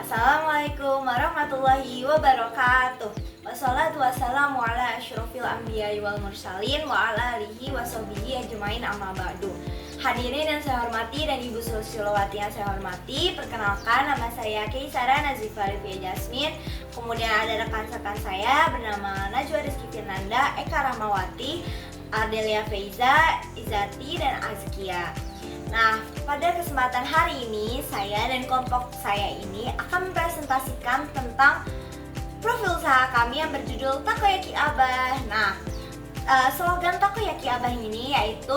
Assalamualaikum warahmatullahi wabarakatuh. Wassalatu wassalamu ala asyrofil anbiya'i wal mursalin wa ala alihi wa sahbihi ajmain amma ba'du. Hadirin yang saya hormati dan Ibu Susilowati yang saya hormati, perkenalkan nama saya Kaisara Nazifa Alifia Jasmine. Kemudian ada rekan-rekan saya bernama Najwa Rizky Firnanda, Eka Rahmawati, Ardelia Feiza, Izati, dan Azkia. Nah, pada kesempatan hari ini saya dan kelompok saya ini akan mempresentasikan tentang profil usaha kami yang berjudul Takoyaki Abah. Nah, slogan Takoyaki Abah ini yaitu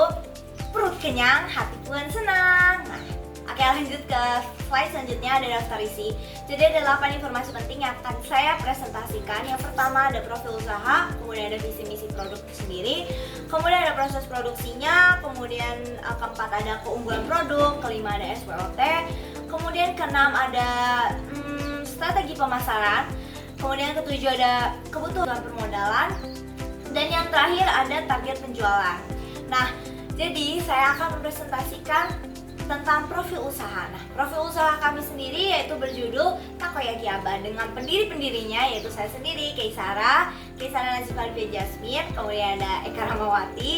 perut kenyang, hati pun senang. Nah, oke, lanjut ke slide selanjutnya, ada daftar isi. Jadi ada 8 informasi penting yang akan saya presentasikan. Yang pertama ada profil usaha, kemudian ada visi misi produk itu sendiri, kemudian ada proses produksinya, kemudian keempat ada keunggulan produk, kelima ada SWOT, kemudian keenam ada strategi pemasaran, kemudian ketujuh ada kebutuhan permodalan, dan yang terakhir ada target penjualan. Nah, jadi saya akan mempresentasikan tentang profil usaha. Nah, profil usaha kami sendiri yaitu berjudul Takoyaki Abah dengan pendiri-pendirinya yaitu saya sendiri, Kaisara Nazifa Alifia Jasmine, kemudian ada Eka Rahmawati,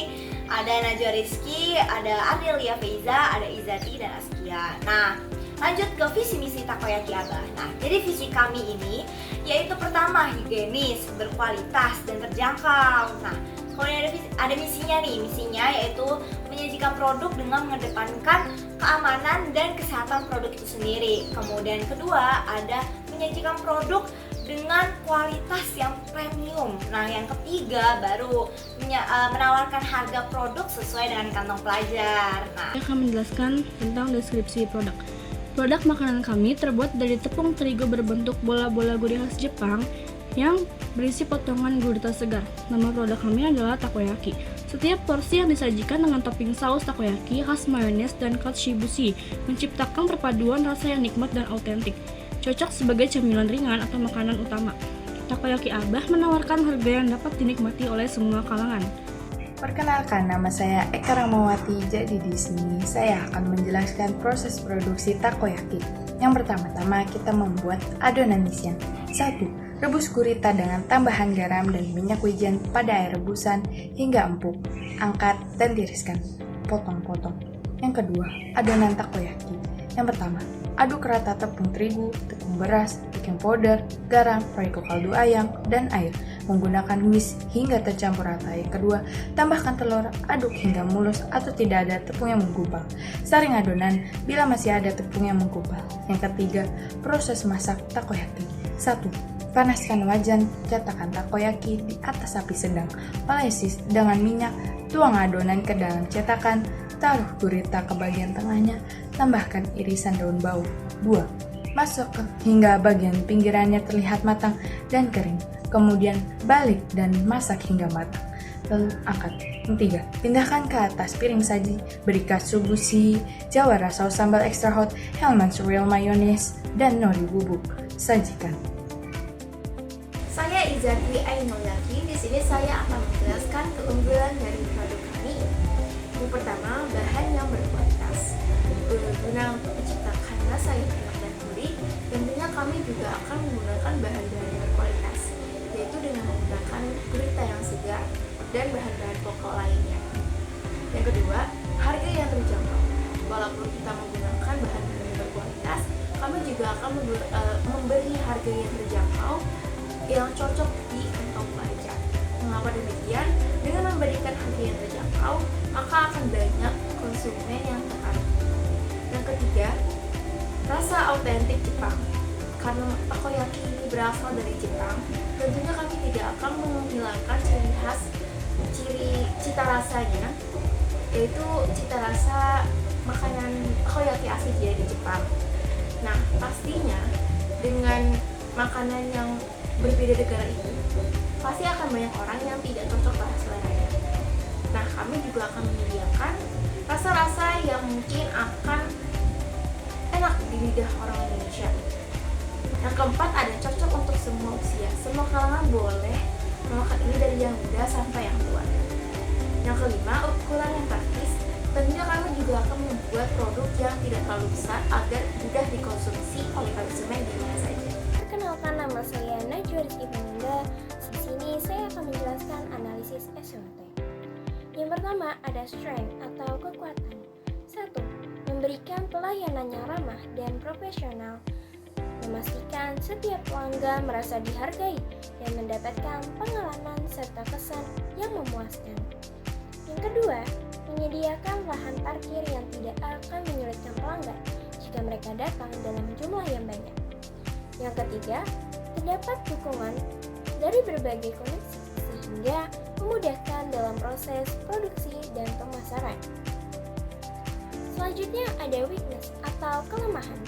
ada Najwa Rizky, ada Ardelia Feiza, ada Izati, dan Azkia. Nah, lanjut ke visi misi Takoyaki Abah. Nah, jadi visi kami ini yaitu pertama higienis, berkualitas, dan terjangkau. Nah, kemudian ada misinya nih, misinya yaitu menyajikan produk dengan mengedepankan keamanan dan kesehatan produk itu sendiri. Kemudian kedua ada menyajikan produk dengan kualitas yang premium. Nah, yang ketiga baru menawarkan harga produk sesuai dengan kantong pelajar. Nah, saya akan menjelaskan tentang deskripsi produk. Produk makanan kami terbuat dari tepung terigu berbentuk bola-bola gurih khas Jepang yang berisi potongan gurita segar. Nama produk kami adalah takoyaki. Setiap porsi yang disajikan dengan topping saus takoyaki, khas mayones, dan katsuobushi menciptakan perpaduan rasa yang nikmat dan autentik, cocok sebagai camilan ringan atau makanan utama. Takoyaki Abah menawarkan harga yang dapat dinikmati oleh semua kalangan. Perkenalkan, nama saya Eka Rahmawati. Jadi di sini saya akan menjelaskan proses produksi takoyaki. Yang pertama-tama kita membuat adonan isian. 1. Rebus gurita dengan tambahan garam dan minyak wijen pada air rebusan hingga empuk. Angkat dan tiriskan. Potong-potong. Yang kedua, adonan takoyaki. Yang pertama, aduk rata tepung terigu, tepung beras, baking powder, garam, royco kaldu ayam, dan air menggunakan whisk hingga tercampur rata. Yang kedua, tambahkan telur, aduk hingga mulus atau tidak ada tepung yang menggumpal. Saring adonan bila masih ada tepung yang menggumpal. Yang ketiga, proses masak takoyaki. 1. Panaskan wajan, cetakan takoyaki di atas api sedang. Olesis dengan minyak, tuang adonan ke dalam cetakan, taruh gurita ke bagian tengahnya, tambahkan irisan daun bawang. 2. Masak hingga bagian pinggirannya terlihat matang dan kering. Kemudian balik dan masak hingga matang. Lalu angkat. Yang 3. Pindahkan ke atas piring saji, beri katsuobushi, jawara saus sambal extra hot, Hellmann's real mayonnaise, dan nori bubuk. Sajikan. Saya Izati Ainulaki. Di sini saya akan menjelaskan keunggulan dari produk kami. Yang pertama, bahan yang berkualitas. Guna untuk menciptakan rasa yang enak dan gurih, tentunya kami juga akan menggunakan bahan-bahan yang berkualitas, yaitu dengan menggunakan gurita yang segar dan bahan-bahan pokok lainnya. Yang kedua, harga yang terjangkau. Walaupun kita menggunakan bahan-bahan yang berkualitas, kami juga akan memberi harga yang terjangkau yang cocok di kantong pelajar. Mengapa demikian? Dengan memberikan harga yang terjangkau, maka akan banyak konsumen yang tertarik. Yang ketiga, rasa autentik Jepang. Karena takoyaki ini berasal dari Jepang, tentunya kami tidak akan menghilangkan ciri khas, cita rasanya, yaitu cita rasa makanan takoyaki asli dari Jepang. Nah, pastinya dengan makanan yang berbeda negara ini, pasti akan banyak orang yang tidak cocok pada seleranya. Nah, kami juga akan menyediakan rasa-rasa yang mungkin akan enak di lidah orang Indonesia. Yang keempat, ada cocok untuk semua usia. Semua kalangan boleh memakan ini, dari yang muda sampai yang tua. Yang kelima, ukuran yang praktis. Tentunya kami juga akan membuat produk yang tidak terlalu besar agar mudah dikonsumsi oleh konsumen di masa nama saya Najwa Rizky Fernanda. Di sini saya akan menjelaskan analisis SWOT. Yang pertama ada strength atau kekuatan. 1. Memberikan pelayanan yang ramah dan profesional. Memastikan setiap pelanggan merasa dihargai dan mendapatkan pengalaman serta kesan yang memuaskan. Yang kedua, menyediakan lahan parkir yang tidak akan menyulitkan pelanggan jika mereka datang dalam jumlah yang banyak. Yang ketiga, terdapat dukungan dari berbagai koneksi sehingga memudahkan dalam proses produksi dan pemasaran. Selanjutnya ada weakness atau kelemahan.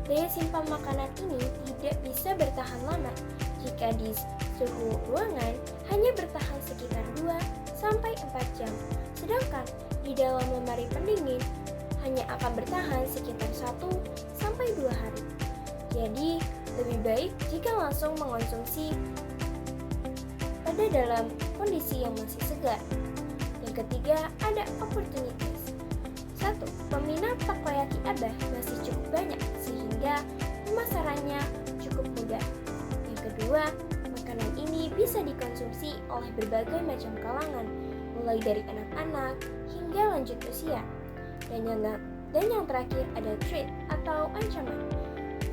Daya simpan makanan ini tidak bisa bertahan lama jika di suhu ruangan hanya bertahan sekitar 2-4 jam, sedangkan di dalam lemari pendingin hanya akan bertahan sekitar 1-2 hari. Jadi, lebih baik jika langsung mengonsumsi pada dalam kondisi yang masih segar. Yang ketiga, ada opportunities. 1. Peminat takoyaki Abah masih cukup banyak sehingga pemasarannya cukup mudah. Yang kedua, makanan ini bisa dikonsumsi oleh berbagai macam kalangan, mulai dari anak-anak hingga lanjut usia. Dan yang terakhir ada threat atau ancaman.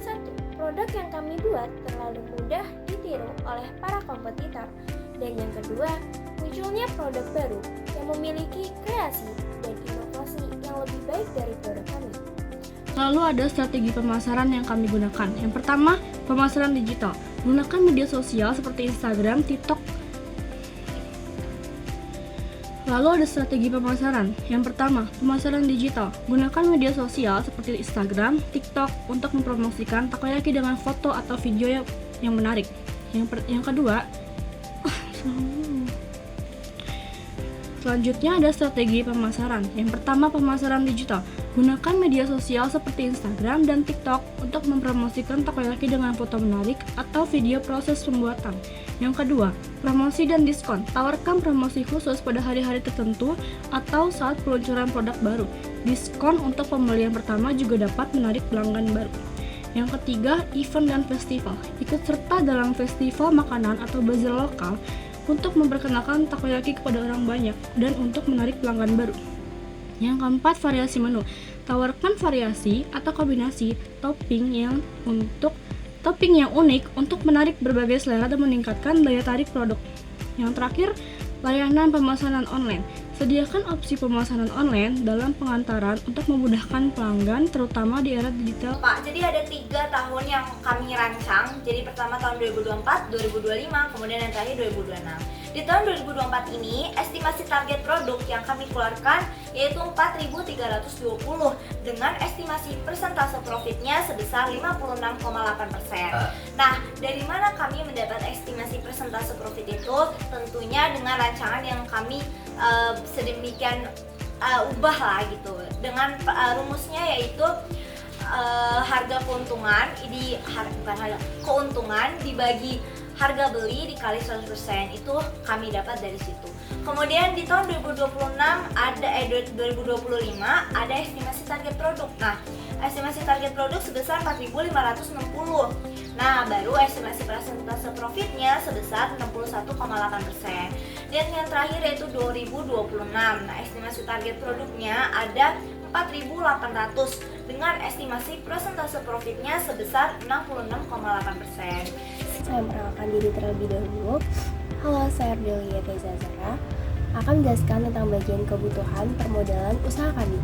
1. Produk yang kami buat terlalu mudah ditiru oleh para kompetitor. Dan yang kedua, munculnya produk baru yang memiliki kreasi dan inovasi yang lebih baik dari produk kami. Lalu ada strategi pemasaran yang kami gunakan. Yang pertama, pemasaran digital. Gunakan media sosial seperti Instagram, TikTok. Lalu ada strategi pemasaran. Yang pertama, pemasaran digital. Gunakan media sosial seperti Instagram, TikTok untuk mempromosikan takoyaki dengan foto atau video yang menarik. Yang kedua, selanjutnya ada strategi pemasaran. Yang pertama, pemasaran digital. Gunakan media sosial seperti Instagram dan TikTok untuk mempromosikan takoyaki dengan foto menarik atau video proses pembuatan. Yang kedua, promosi dan diskon. Tawarkan promosi khusus pada hari-hari tertentu atau saat peluncuran produk baru. Diskon untuk pembelian pertama juga dapat menarik pelanggan baru. Yang ketiga, event dan festival. Ikut serta dalam festival makanan atau bazar lokal untuk memperkenalkan takoyaki kepada orang banyak dan untuk menarik pelanggan baru. Yang keempat, variasi menu. Tawarkan variasi atau kombinasi topping yang unik untuk menarik berbagai selera dan meningkatkan daya tarik produk. Yang terakhir, layanan pemesanan online. Sediakan opsi pemesanan online dalam pengantaran untuk memudahkan pelanggan, terutama di era digital. Pak, jadi ada 3 tahun yang kami rancang. Jadi pertama tahun 2024, 2025, kemudian yang terakhir 2026. Di tahun 2024 ini, estimasi target produk yang kami keluarkan yaitu 4.320 dengan estimasi persentase profitnya sebesar 56,8%. Nah, dari mana kami mendapat estimasi persentase profit itu? Tentunya dengan rancangan yang kami sedemikian ubah lah gitu. Dengan rumusnya yaitu harga keuntungan keuntungan dibagi harga beli dikali 100%, itu kami dapat dari situ. Kemudian di tahun 2025 ada estimasi target produk. Nah, estimasi target produk sebesar 4.560. Nah, baru estimasi persentase profitnya sebesar 61,8%. Dan yang terakhir yaitu 2026. Nah, estimasi target produknya ada 4.800 dengan estimasi persentase profitnya sebesar 66,8%. Saya memperkenalkan diri terlebih dahulu. Halo, saya Ardelia Tezazara. Akan menjelaskan tentang bagian kebutuhan permodalan usaha kami.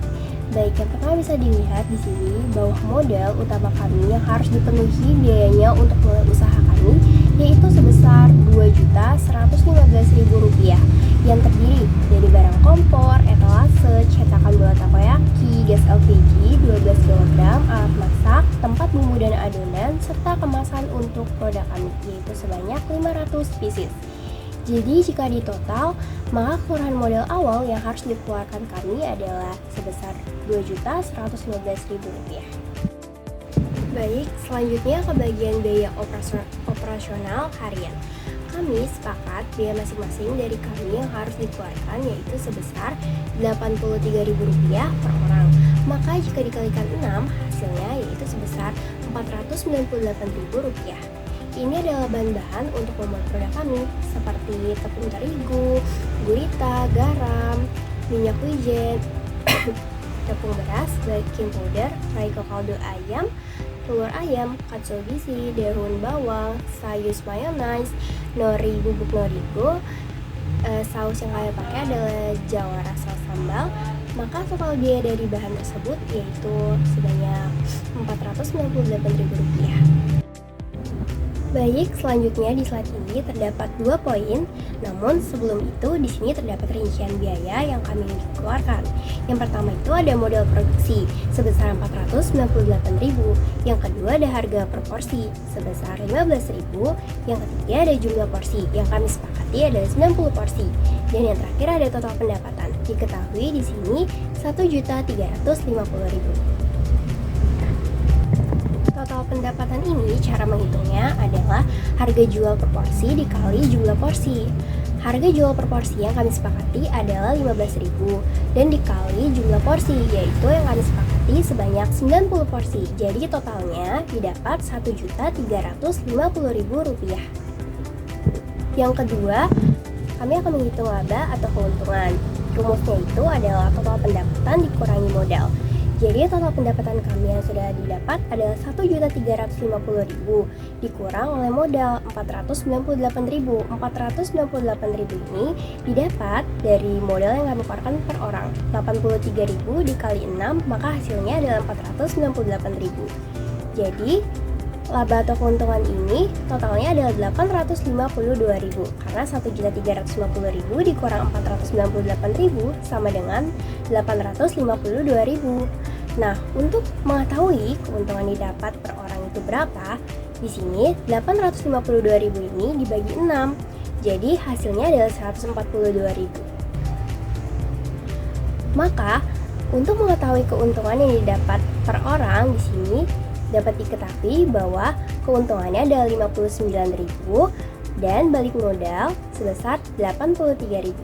Baik, yang pertama bisa dilihat di sini bahwa modal utama kami yang harus dipenuhi biayanya untuk mulai usaha kami yaitu sebesar Rp2.115.000 yang terdiri dari barang kompor, etalase, cetakan bola takoyaki, gas LPG 12 kg, alat masak, tempat bumbu dan adonan, serta kemasan untuk produk kami yaitu sebanyak 500 pieces. Jadi jika di total, maka keseluruhan modal awal yang harus dikeluarkan kami adalah sebesar Rp2.115.000. Baik, selanjutnya ke bagian biaya operasional harian. Kami sepakat biaya masing-masing dari kami yang harus dikeluarkan yaitu sebesar Rp83.000 per orang. Maka jika dikalikan 6, hasilnya yaitu sebesar Rp498.000. Ini adalah bahan-bahan untuk membuat produk kami, seperti tepung terigu, gurita, garam, minyak wijen, tepung beras, baking powder, Prego kaldu ayam, telur ayam, katsuobushi, daun bawang, sayur mayonnaise, nori bubuk norigo. Saus yang kalian pakai adalah jawara saus sambal. Maka total biaya dari bahan tersebut yaitu sebanyak Rp498.000. Baik, selanjutnya di slide ini terdapat 2 poin. Namun sebelum itu di sini terdapat rincian biaya yang kami keluarkan. Yang pertama itu ada modal produksi sebesar Rp498.000. Yang kedua ada harga per porsi sebesar Rp15.000. Yang ketiga ada jumlah porsi yang kami sepakati adalah 90 porsi. Dan yang terakhir ada total pendapatan. Diketahui di sini Rp1.350.000. Total pendapatan ini cara menghitungnya adalah harga jual per porsi dikali jumlah porsi. Harga jual per porsi yang kami sepakati adalah Rp15.000 dan dikali jumlah porsi, yaitu yang kami sepakati sebanyak 90 porsi. Jadi totalnya didapat Rp1.350.000. Yang kedua, kami akan menghitung laba atau keuntungan. Rumusnya itu adalah total pendapatan dikurangi modal. Jadi total pendapatan kami yang sudah didapat adalah Rp1.350.000 dikurang oleh modal Rp498.000. Rp498.000 ini didapat dari modal yang kami keluarkan per orang. Rp83.000 dikali 6, maka hasilnya adalah Rp498.000. Jadi laba atau keuntungan ini totalnya adalah Rp852.000 karena Rp1.350.000 dikurang Rp498.000 sama dengan Rp852.000. Nah, untuk mengetahui keuntungan didapat per orang itu berapa, di sini Rp852.000 ini dibagi 6. Jadi hasilnya adalah Rp142.000. Maka, untuk mengetahui keuntungan yang didapat per orang di sini dapat diketahui bahwa keuntungannya adalah Rp59.000 dan balik modal sebesar Rp83.000.